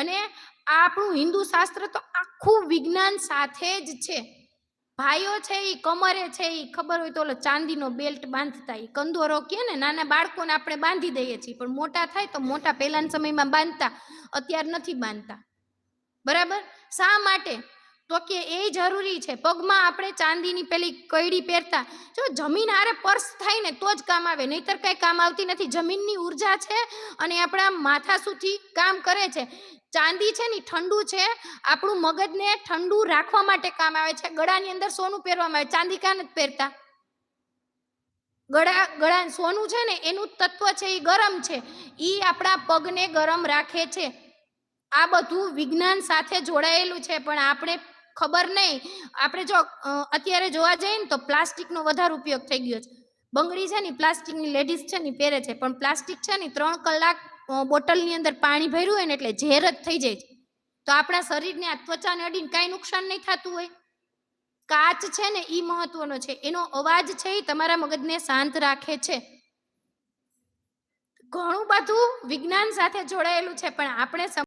અને આ આપણું હિન્દુ શાસ્ત્ર તો આખું વિજ્ઞાન સાથે જ છે. ભાઈઓ છે એ કમરે છે એ ખબર હોય તો ઓલો ચાંદીનો બેલ્ટ બાંધતા, એ કંદોરો કે ને, નાના બાળકોને આપણે બાંધી દઈએ છીએ, પણ મોટા થાય તો મોટા પહેલાના સમયમાં બાંધતા, અત્યારે નથી બાંધતા. બરાબર? શા માટે? તો કે એ જરૂરી છે. પગમાં આપણે ચાંદીની પેલી કયડી પહેરતા, જો જમીન હારે પર્સ થાય ને તો જ કામ આવે, નહીતર કઈ કામ આવતી નથી. જમીનની ઉર્જા છે અને આપણા માથા સુધી કામ કરે છે. ચાંદી છે ને ઠંડુ છે, આપણું મગજને ઠંડુ રાખવા માટે કામ આવે છે. ગળાની અંદર સોનું પહેરવામાં આવે, ચાંદી કાં નથી પહેરતા? ગળા સોનું છે ને એનું તત્વ છે એ ગરમ છે, એ આપણા પગને ગરમ રાખે છે. આ બધું વિજ્ઞાન સાથે જોડાયેલું છે, પણ આપણે ખબર નહીં. આપણે જો અત્યારે જોવા જઈએ ને તો પ્લાસ્ટિકનો વધારે ઉપયોગ થઈ ગયો છે. બંગડી છે ને પ્લાસ્ટિકની લેડીઝ છે ને પહેરે છે, પણ પ્લાસ્ટિક છે ને 3 કલાક બોટલની અંદર પાણી ભર્યું હોય ને એટલે ઝેર જ થઈ જાય છે. તો આપણા શરીરને આ ત્વચાને અડીને કાંઈ નુકસાન નહીં થતું હોય. કાચ છે ને એ મહત્વનો છે, એનો અવાજ છે એ તમારા મગજને શાંત રાખે છે. ઘણું બધું વિજ્ઞાન સાથે જોડાયેલું છે, પણ આપણે